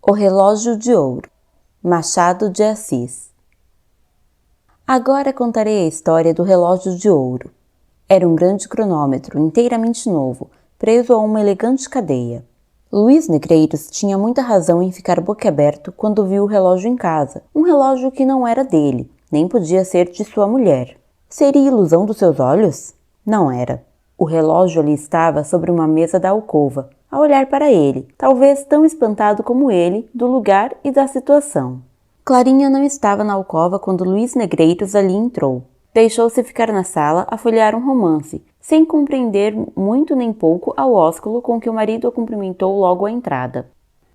O Relógio de Ouro, Machado de Assis. Agora contarei a história do relógio de ouro. Era um grande cronômetro, inteiramente novo, preso a uma elegante cadeia. Luís Negreiros tinha muita razão em ficar boquiaberto quando viu o relógio em casa, um relógio que não era dele, nem podia ser de sua mulher. Seria ilusão dos seus olhos? Não era. O relógio ali estava sobre uma mesa da alcova, a olhar para ele, talvez tão espantado como ele, do lugar e da situação. Clarinha não estava na alcova quando Luís Negreiros ali entrou. Deixou-se ficar na sala a folhear um romance, sem compreender muito nem pouco ao ósculo com que o marido a cumprimentou logo à entrada.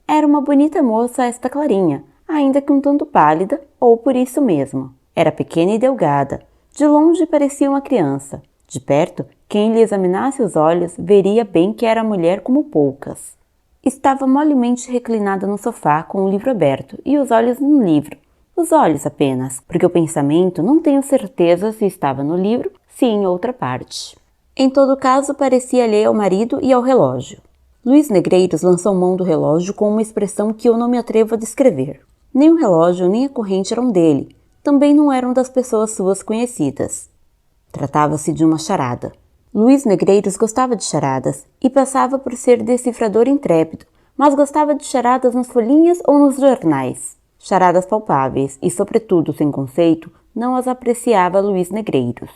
Era uma bonita moça esta Clarinha, ainda que um tanto pálida, ou por isso mesmo. Era pequena e delgada. De longe parecia uma criança. De perto, quem lhe examinasse os olhos veria bem que era mulher como poucas. Estava molemente reclinada no sofá com o livro aberto e os olhos no livro. Os olhos apenas, porque o pensamento não tenho certeza se estava no livro, se em outra parte. Em todo caso, parecia alheia ao marido e ao relógio. Luís Negreiros lançou mão do relógio com uma expressão que eu não me atrevo a descrever. Nem o relógio nem a corrente eram dele, também não eram das pessoas suas conhecidas. Tratava-se de uma charada. Luís Negreiros gostava de charadas e passava por ser decifrador intrépido, mas gostava de charadas nas folhinhas ou nos jornais. Charadas palpáveis e, sobretudo, sem conceito, não as apreciava Luís Negreiros.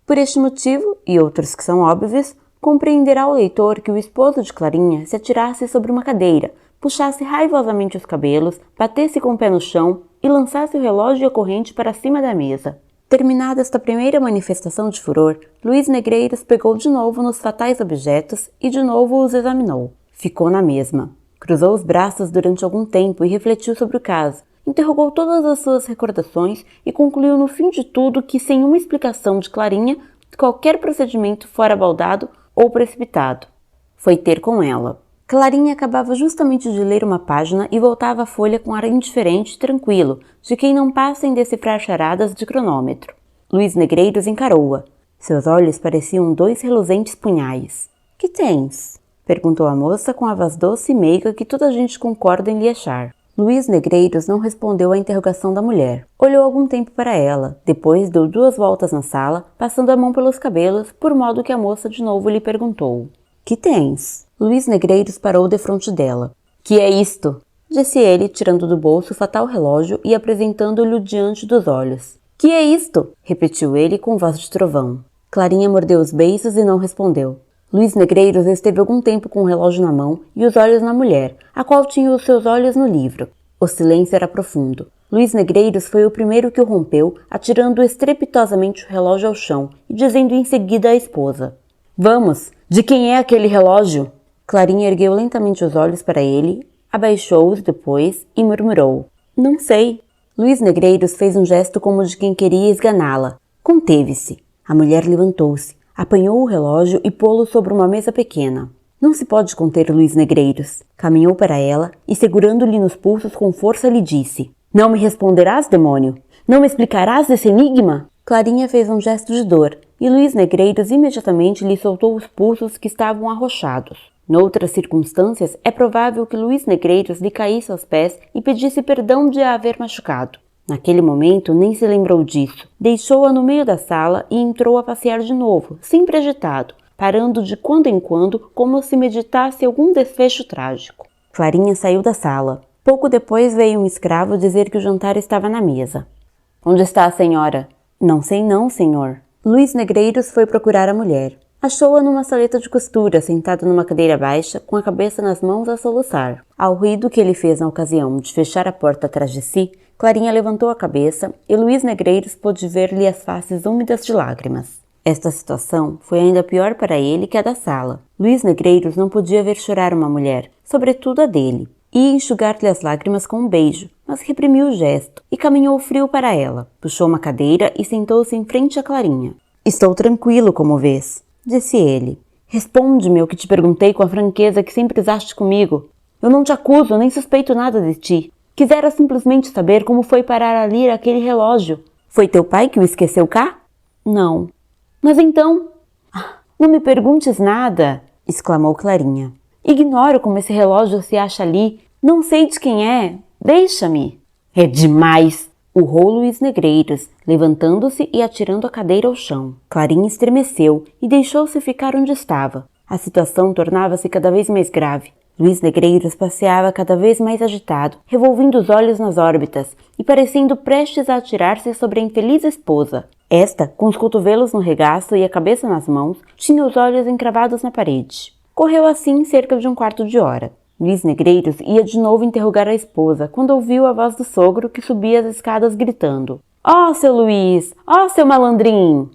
Por este motivo, e outros que são óbvios, compreenderá o leitor que o esposo de Clarinha se atirasse sobre uma cadeira, puxasse raivosamente os cabelos, batesse com o pé no chão e lançasse o relógio e a corrente para cima da mesa. Terminada esta primeira manifestação de furor, Luís Negreiros pegou de novo nos fatais objetos e de novo os examinou. Ficou na mesma. Cruzou os braços durante algum tempo e refletiu sobre o caso. Interrogou todas as suas recordações e concluiu no fim de tudo que, sem uma explicação de Clarinha, qualquer procedimento fora baldado ou precipitado. Foi ter com ela. Clarinha acabava justamente de ler uma página e voltava a folha com ar indiferente e tranquilo, de quem não passa em decifrar charadas de cronômetro. Luís Negreiros encarou-a. Seus olhos pareciam 2 reluzentes punhais. — Que tens? — perguntou a moça com a voz doce e meiga que toda a gente concorda em lhe achar. Luís Negreiros não respondeu à interrogação da mulher. Olhou algum tempo para ela, depois deu 2 voltas na sala, passando a mão pelos cabelos, por modo que a moça de novo lhe perguntou. — Que tens? Luís Negreiros parou defronte dela. — Que é isto? Disse ele, tirando do bolso o fatal relógio e apresentando-lhe diante dos olhos. — Que é isto? Repetiu ele com voz de trovão. Clarinha mordeu os beiços e não respondeu. Luís Negreiros esteve algum tempo com o relógio na mão e os olhos na mulher, a qual tinha os seus olhos no livro. O silêncio era profundo. Luís Negreiros foi o primeiro que o rompeu, atirando estrepitosamente o relógio ao chão e dizendo em seguida à esposa. — Vamos! De quem é aquele relógio? Clarinha ergueu lentamente os olhos para ele, abaixou-os depois e murmurou. — Não sei. Luís Negreiros fez um gesto como de quem queria esganá-la. Conteve-se. A mulher levantou-se, apanhou o relógio e pô-lo sobre uma mesa pequena. Não se pode conter Luís Negreiros. Caminhou para ela e, segurando-lhe nos pulsos com força, lhe disse. — Não me responderás, demônio? Não me explicarás esse enigma? Clarinha fez um gesto de dor e Luís Negreiros imediatamente lhe soltou os pulsos que estavam arrochados. Noutras circunstâncias, é provável que Luís Negreiros lhe caísse aos pés e pedisse perdão de a haver machucado. Naquele momento, nem se lembrou disso. Deixou-a no meio da sala e entrou a passear de novo, sempre agitado, parando de quando em quando como se meditasse algum desfecho trágico. Clarinha saiu da sala. Pouco depois veio um escravo dizer que o jantar estava na mesa. — Onde está a senhora? — Não sei não, senhor. Luís Negreiros foi procurar a mulher. Achou-a numa saleta de costura, sentada numa cadeira baixa, com a cabeça nas mãos a soluçar. Ao ruído que ele fez na ocasião de fechar a porta atrás de si, Clarinha levantou a cabeça e Luís Negreiros pôde ver-lhe as faces úmidas de lágrimas. Esta situação foi ainda pior para ele que a da sala. Luís Negreiros não podia ver chorar uma mulher, sobretudo a dele. Ia enxugar-lhe as lágrimas com um beijo, mas reprimiu o gesto e caminhou frio para ela. Puxou uma cadeira e sentou-se em frente a Clarinha. — Estou tranquilo, como vês, disse ele. — Responde-me o que te perguntei com a franqueza que sempre usaste comigo. Eu não te acuso, nem suspeito nada de ti. Quisera simplesmente saber como foi parar ali aquele relógio. Foi teu pai que o esqueceu cá? — Não. — Mas então... — Não me perguntes nada, exclamou Clarinha. — Ignoro como esse relógio se acha ali. Não sei de quem é. Deixa-me. É demais! Urrou Luís Negreiros, levantando-se e atirando a cadeira ao chão. Clarinha estremeceu e deixou-se ficar onde estava. A situação tornava-se cada vez mais grave. Luís Negreiros passeava cada vez mais agitado, revolvendo os olhos nas órbitas e parecendo prestes a atirar-se sobre a infeliz esposa. Esta, com os cotovelos no regaço e a cabeça nas mãos, tinha os olhos encravados na parede. Correu assim cerca de um quarto de hora. Luís Negreiros ia de novo interrogar a esposa, quando ouviu a voz do sogro que subia as escadas gritando: Ó, seu Luís! Ó, seu malandrinho!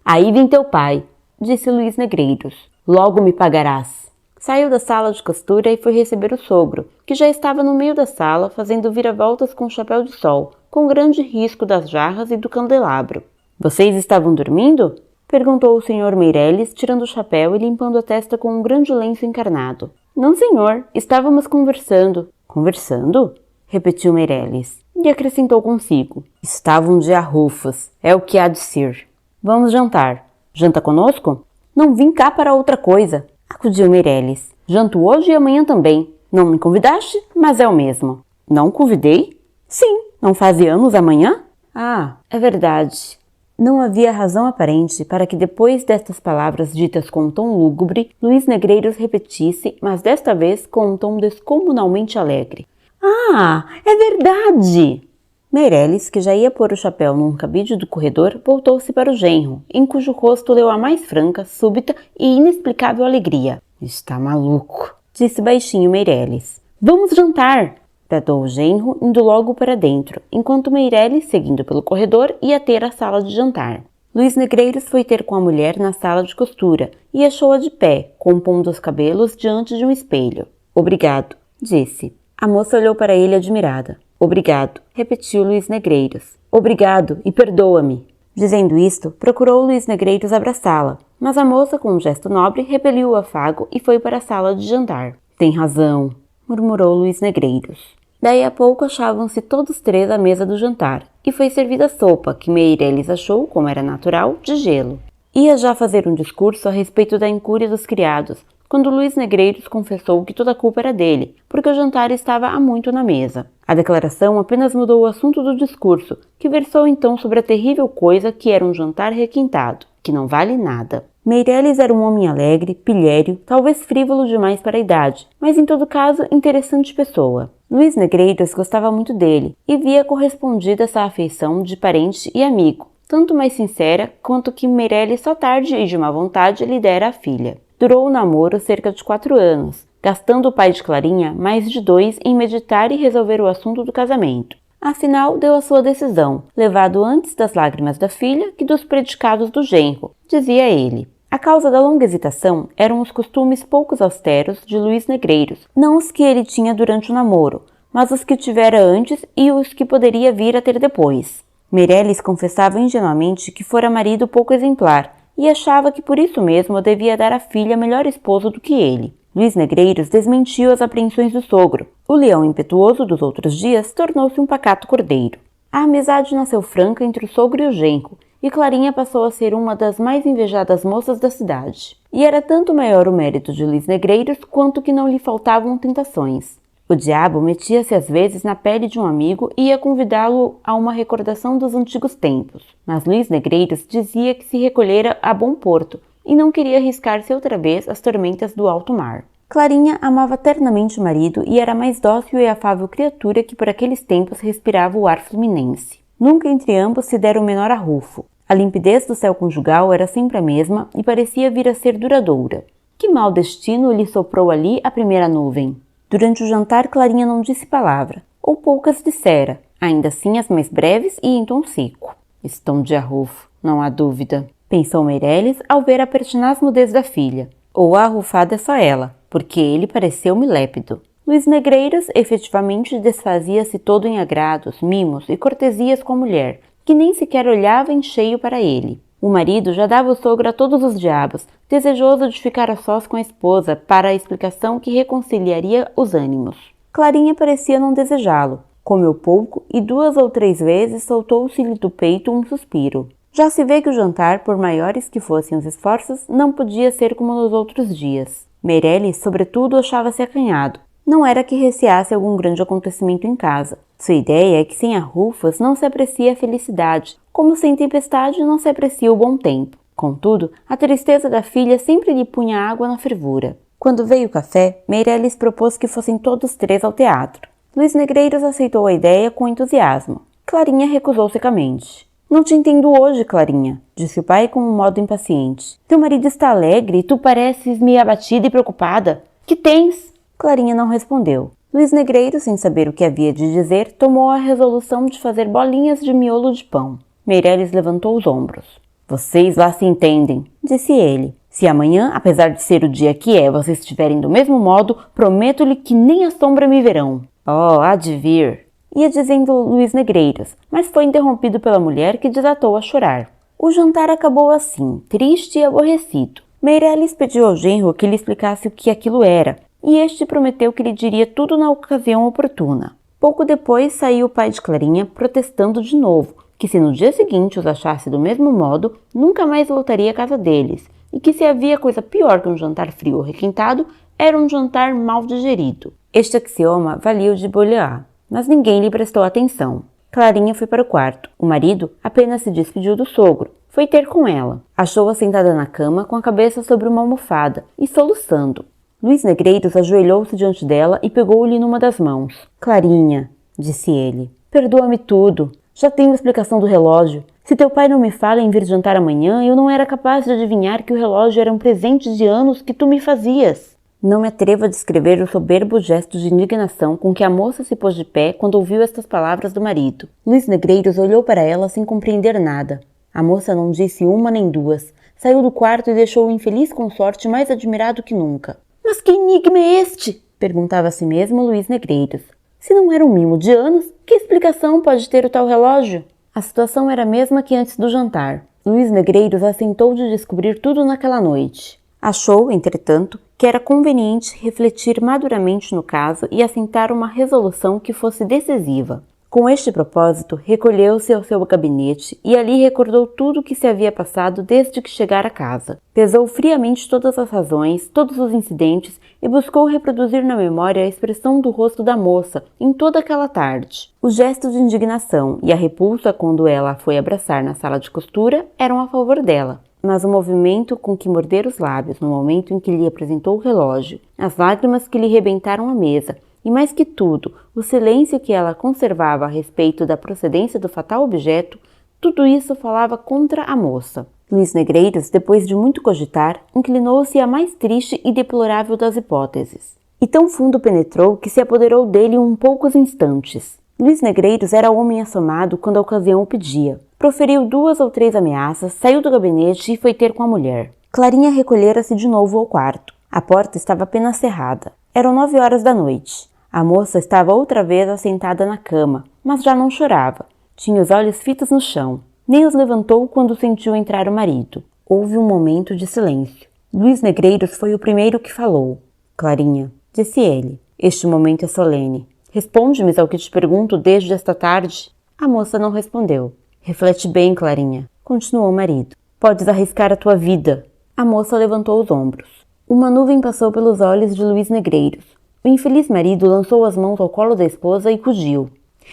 Aí vem teu pai, disse Luís Negreiros. Logo me pagarás. Saiu da sala de costura e foi receber o sogro, que já estava no meio da sala, fazendo vira-voltas com o chapéu de sol, com grande risco das jarras e do candelabro. Vocês estavam dormindo? Perguntou o senhor Meireles, tirando o chapéu e limpando a testa com um grande lenço encarnado. Não, senhor, estávamos conversando. Conversando? Repetiu Meireles, e acrescentou consigo. Estavam de arrufas, é o que há de ser. Vamos jantar. Janta conosco? Não vim cá para outra coisa, acudiu Meireles. Janto hoje e amanhã também. Não me convidaste, mas é o mesmo. Não convidei? Sim, não fazia anos amanhã? Ah, é verdade. Não havia razão aparente para que depois destas palavras ditas com um tom lúgubre, Luís Negreiros repetisse, mas desta vez com um tom descomunalmente alegre. Ah, é verdade! Meireles, que já ia pôr o chapéu num cabide do corredor, voltou-se para o genro, em cujo rosto leu a mais franca, súbita e inexplicável alegria. Está maluco, disse baixinho Meireles. Vamos jantar! Bradou o genro, indo logo para dentro, enquanto Meireles, seguindo pelo corredor, ia ter a sala de jantar. Luís Negreiros foi ter com a mulher na sala de costura e achou-a de pé, compondo os cabelos diante de um espelho. Obrigado, disse. A moça olhou para ele admirada. Obrigado, repetiu Luís Negreiros. Obrigado e perdoa-me. Dizendo isto, procurou Luís Negreiros abraçá-la, mas a moça, com um gesto nobre, repeliu o afago e foi para a sala de jantar. Tem razão, murmurou Luís Negreiros. Daí a pouco achavam-se todos três à mesa do jantar, e foi servida sopa, que Meireles achou, como era natural, de gelo. Ia já fazer um discurso a respeito da incúria dos criados, quando Luís Negreiros confessou que toda a culpa era dele, porque o jantar estava há muito na mesa. A declaração apenas mudou o assunto do discurso, que versou então sobre a terrível coisa que era um jantar requintado, que não vale nada. Meireles era um homem alegre, pilhério, talvez frívolo demais para a idade, mas em todo caso interessante pessoa. Luís Negreiros gostava muito dele e via correspondida essa afeição de parente e amigo, tanto mais sincera quanto que Meireles só tarde e de má vontade lhe dera a filha. Durou o namoro cerca de 4 anos, gastando o pai de Clarinha mais de 2 em meditar e resolver o assunto do casamento. Afinal, deu a sua decisão, levado antes das lágrimas da filha que dos predicados do genro, dizia ele. A causa da longa hesitação eram os costumes poucos austeros de Luís Negreiros, não os que ele tinha durante o namoro, mas os que tivera antes e os que poderia vir a ter depois. Meireles confessava ingenuamente que fora marido pouco exemplar e achava que por isso mesmo devia dar à filha melhor esposo do que ele. Luís Negreiros desmentiu as apreensões do sogro. O leão impetuoso dos outros dias tornou-se um pacato cordeiro. A amizade nasceu franca entre o sogro e o genro, e Clarinha passou a ser uma das mais invejadas moças da cidade. E era tanto maior o mérito de Luís Negreiros quanto que não lhe faltavam tentações. O diabo metia-se às vezes na pele de um amigo e ia convidá-lo a uma recordação dos antigos tempos. Mas Luís Negreiros dizia que se recolhera a bom porto e não queria arriscar-se outra vez às tormentas do alto mar. Clarinha amava ternamente o marido e era a mais dócil e afável criatura que por aqueles tempos respirava o ar fluminense. Nunca entre ambos se dera o menor arrufo. A limpidez do céu conjugal era sempre a mesma e parecia vir a ser duradoura. Que mau destino lhe soprou ali a primeira nuvem? Durante o jantar, Clarinha não disse palavra, ou poucas dissera, ainda assim as mais breves e em tom seco. Estão de arrufo, não há dúvida, pensou Meireles ao ver a pertinaz mudez da filha. Ou a arrufada é só ela, porque ele pareceu-me lépido. Luís Negreiros efetivamente desfazia-se todo em agrados, mimos e cortesias com a mulher, que nem sequer olhava em cheio para ele. O marido já dava o sogro a todos os diabos, desejoso de ficar a sós com a esposa para a explicação que reconciliaria os ânimos. Clarinha parecia não desejá-lo. Comeu pouco e 2 ou 3 vezes soltou-se-lhe do peito um suspiro. Já se vê que o jantar, por maiores que fossem os esforços, não podia ser como nos outros dias. Meireles, sobretudo, achava-se acanhado. Não era que receasse algum grande acontecimento em casa. Sua ideia é que sem arrufas não se aprecia a felicidade, como sem tempestade não se aprecia o bom tempo. Contudo, a tristeza da filha sempre lhe punha água na fervura. Quando veio o café, Meireles propôs que fossem todos três ao teatro. Luís Negreiros aceitou a ideia com entusiasmo. Clarinha recusou secamente. Não te entendo hoje, Clarinha, disse o pai com um modo impaciente. Teu marido está alegre e tu pareces meio abatida e preocupada. Que tens? Clarinha não respondeu. Luís Negreiros, sem saber o que havia de dizer, tomou a resolução de fazer bolinhas de miolo de pão. Meireles levantou os ombros. Vocês lá se entendem, disse ele. Se amanhã, apesar de ser o dia que é, vocês estiverem do mesmo modo, prometo-lhe que nem a sombra me verão. Oh, há de vir, ia dizendo Luís Negreiros, mas foi interrompido pela mulher que desatou a chorar. O jantar acabou assim, triste e aborrecido. Meireles pediu ao genro que lhe explicasse o que aquilo era, e este prometeu que lhe diria tudo na ocasião oportuna. Pouco depois saiu o pai de Clarinha protestando de novo, que se no dia seguinte os achasse do mesmo modo, nunca mais voltaria à casa deles, e que se havia coisa pior que um jantar frio ou requintado, era um jantar mal digerido. Este axioma valia o de Bolear, mas ninguém lhe prestou atenção. Clarinha foi para o quarto. O marido apenas se despediu do sogro. Foi ter com ela. Achou-a sentada na cama com a cabeça sobre uma almofada e soluçando. Luís Negreiros ajoelhou-se diante dela e pegou-lhe numa das mãos. Clarinha, disse ele, perdoa-me tudo. Já tenho a explicação do relógio. Se teu pai não me fala em vir jantar amanhã, eu não era capaz de adivinhar que o relógio era um presente de anos que tu me fazias. Não me atrevo a descrever o soberbo gesto de indignação com que a moça se pôs de pé quando ouviu estas palavras do marido. Luís Negreiros olhou para ela sem compreender nada. A moça não disse uma nem duas. Saiu do quarto e deixou o infeliz consorte mais admirado que nunca. Mas que enigma é este? Perguntava a si mesmo Luís Negreiros. Se não era um mimo de anos, que explicação pode ter o tal relógio? A situação era a mesma que antes do jantar. Luís Negreiros assentou de descobrir tudo naquela noite. Achou, entretanto, que era conveniente refletir maduramente no caso e assentar uma resolução que fosse decisiva. Com este propósito, recolheu-se ao seu gabinete e ali recordou tudo o que se havia passado desde que chegara a casa. Pesou friamente todas as razões, todos os incidentes e buscou reproduzir na memória a expressão do rosto da moça em toda aquela tarde. Os gestos de indignação e a repulsa quando ela a foi abraçar na sala de costura eram a favor dela. Mas o movimento com que mordera os lábios no momento em que lhe apresentou o relógio, as lágrimas que lhe rebentaram a mesa, e mais que tudo, o silêncio que ela conservava a respeito da procedência do fatal objeto, tudo isso falava contra a moça. Luís Negreiros, depois de muito cogitar, inclinou-se à mais triste e deplorável das hipóteses. E tão fundo penetrou que se apoderou dele em poucos instantes. Luís Negreiros era homem assomado quando a ocasião o pedia. Proferiu 2 ou 3 ameaças, saiu do gabinete e foi ter com a mulher. Clarinha recolhera-se de novo ao quarto. A porta estava apenas cerrada. Eram 9 horas da noite. A moça estava outra vez assentada na cama, mas já não chorava. Tinha os olhos fitos no chão. Nem os levantou quando sentiu entrar o marido. Houve um momento de silêncio. Luís Negreiros foi o primeiro que falou. Clarinha, disse ele, este momento é solene. Responde-me ao que te pergunto desde esta tarde. A moça não respondeu. Reflete bem, Clarinha, continuou o marido. Podes arriscar a tua vida. A moça levantou os ombros. Uma nuvem passou pelos olhos de Luís Negreiros. O infeliz marido lançou as mãos ao colo da esposa e fugiu.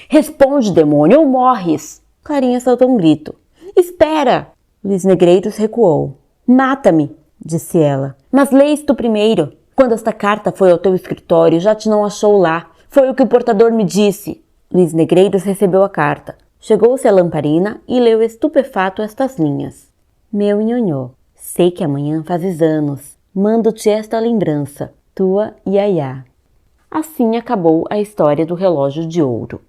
Responde, demônio, ou morres! Clarinha soltou um grito. Espera! Luís Negreiros recuou. Mata-me, disse ela. Mas lês tu primeiro. Quando esta carta foi ao teu escritório, já te não achou lá. Foi o que o portador me disse. Luís Negreiros recebeu a carta. Chegou-se à lamparina e leu estupefato estas linhas. Meu nhonhô, sei que amanhã fazes anos. Mando-te esta lembrança, tua Yayá. Assim acabou a história do relógio de ouro.